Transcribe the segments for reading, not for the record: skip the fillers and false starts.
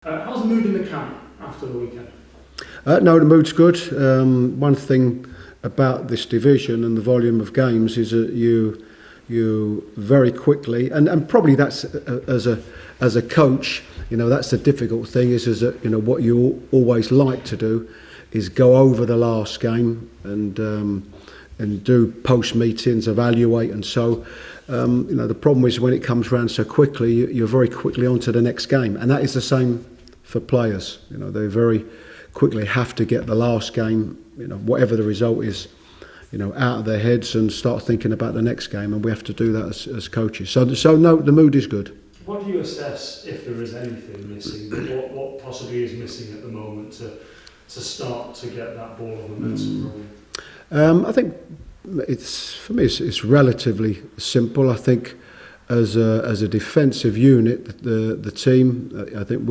How's the mood in the camp after the weekend? No, the mood's good. One thing about this division and the volume of games is that you very quickly, and probably that's as a coach, that's the difficult thing is that what you always like to do is go over the last game and do post meetings, evaluate, and so the problem is when it comes round so quickly, you're very quickly on to the next game, and that is the same for players. They very quickly have to get the last game, whatever the result is, out of their heads and start thinking about the next game, and we have to do that as coaches. So no, the mood is good. What do you assess if there is anything missing? What possibly is missing at the moment to start to get that ball of momentum rolling? I think it's relatively simple. I think as a defensive unit, the team, I think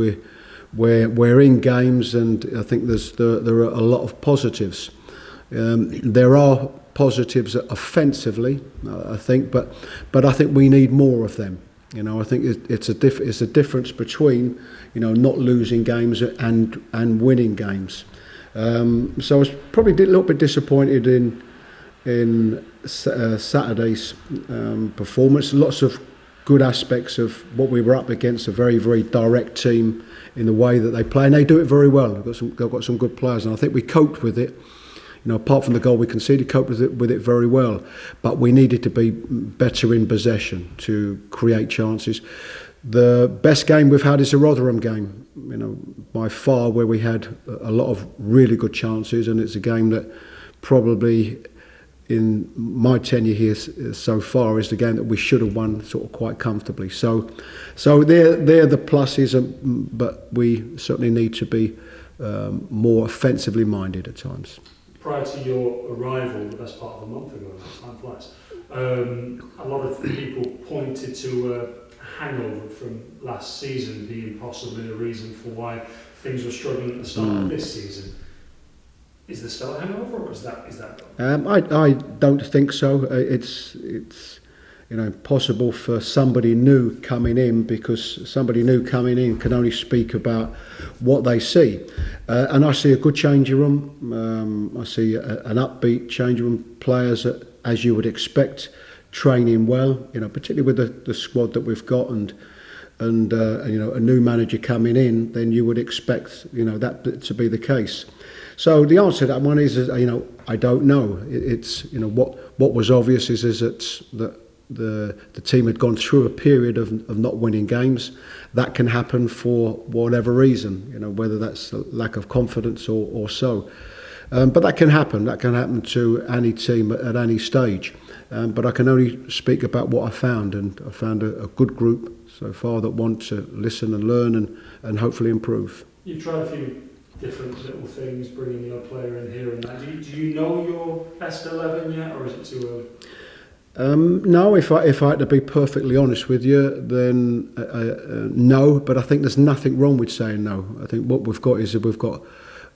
we're in games, and I think there are a lot of positives. There are positives offensively, I think, but I think we need more of them. I think it's a difference between not losing games and winning games. So I was probably a little bit disappointed in Saturday's performance. Lots of good aspects of what we were up against, a very, very direct team in the way that they play, and they do it very well. They've got some good players, and I think we coped with it. Apart from the goal we conceded, coped with it very well. But we needed to be better in possession to create chances. The best game we've had is the Rotherham game, by far, where we had a lot of really good chances, and it's a game that probably in my tenure here so far is the game that we should have won sort of quite comfortably. So they're the pluses, but we certainly need to be more offensively minded at times. Prior to your arrival, the best part of a month ago, time flies, a lot of people pointed to a hangover from last season being possibly a reason for why things were struggling at the start of this season. Is there still a hangover, or is that gone? I don't think so. It's possible for somebody new coming in, because somebody new coming in can only speak about what they see. And I see a good changing room. I see an upbeat changing room, players that, as you would expect, training well. Particularly with the squad that we've got, and a new manager coming in, then you would expect that to be the case. So the answer to that one is I don't know. It's what was obvious is that the team had gone through a period of not winning games. That can happen for whatever reason, whether that's a lack of confidence or so. But that can happen. That can happen to any team at any stage. But I can only speak about what I found, and I found a good group so far that want to listen and learn and hopefully improve. You've tried a few different little things, bringing the odd player in here and that. Do you know your best 11 yet, or is it too early? No, if I had to be perfectly honest with you, then no. But I think there's nothing wrong with saying no. I think what we've got is that we've got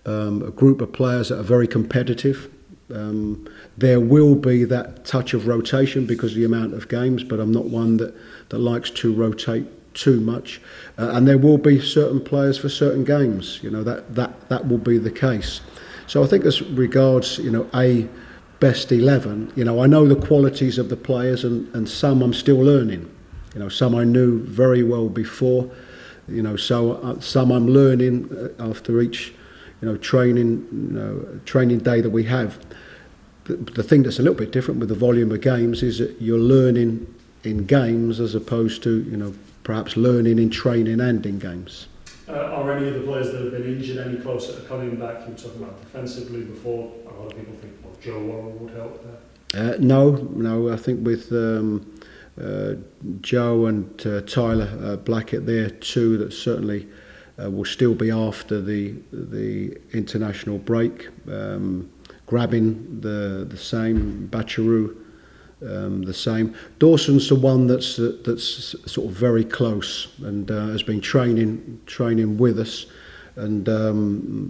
a group of players that are very competitive. There will be that touch of rotation because of the amount of games, but I'm not one that likes to rotate too much. And there will be certain players for certain games. That will be the case. So I think as regards a best 11, I know the qualities of the players, and some I'm still learning. Some I knew very well before. So some I'm learning after each training day that we have. The thing that's a little bit different with the volume of games is that you're learning in games as opposed to perhaps learning in training and in games. Are any of the players that have been injured any closer to coming back? You were talking about defensively before. A lot of people think Joe Worrell would help there. No. I think with Joe and Tyler Blackett, they're two that certainly will still be after the international break. Grabbing the same, Bacharu the same. Dawson's the one that's sort of very close and has been training with us, and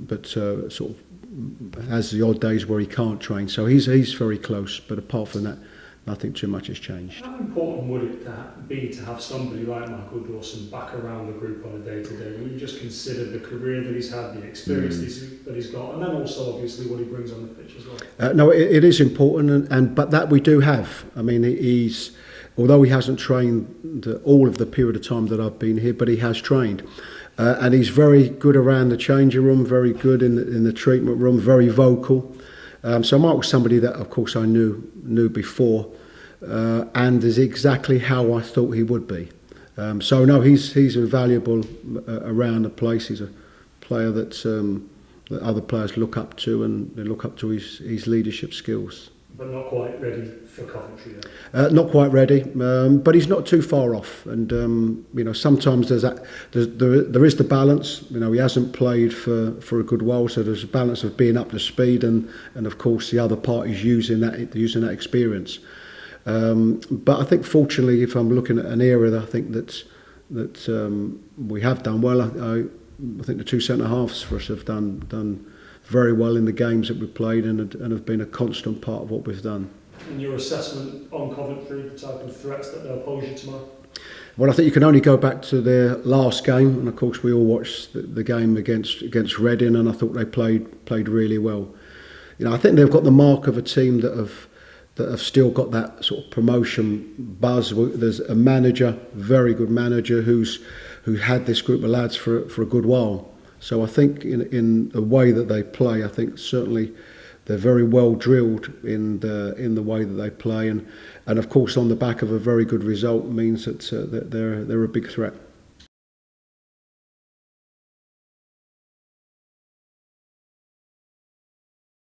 but sort of has the odd days where he can't train. So he's very close. But apart from that, nothing too much has changed. How important would it be to have somebody like Michael Dawson back around the group on a day-to-day? When you just consider the career that he's had, the experience that he's got, and then also obviously what he brings on the pitch as well. No, it is important, but that we do have. I mean, although he hasn't trained all of the period of time that I've been here, but he has trained. And he's very good around the changing room, very good in the treatment room, very vocal. So Mark was somebody that, of course, I knew before, and is exactly how I thought he would be. So no, he's invaluable around the place. He's a player that other players look up to, and they look up to his leadership skills. But not quite ready for Coventry yet. Not quite ready, but he's not too far off. And sometimes there is the balance. He hasn't played for a good while, so there's a balance of being up to speed, and of course the other party's using that experience. But I think, fortunately, if I'm looking at an era that I think that we have done well, I think the two centre halves for us have done very well in the games that we've played, and have been a constant part of what we've done. And your assessment on Coventry, the type of threats that they'll pose you tomorrow? Well, I think you can only go back to their last game, and of course we all watched the game against Reading, and I thought they played really well. I think they've got the mark of a team that have still got that sort of promotion buzz. There's a manager, very good manager, who had this group of lads for a good while. So I think in the way that they play, I think certainly they're very well drilled in the way that they play, and of course on the back of a very good result means that they're a big threat.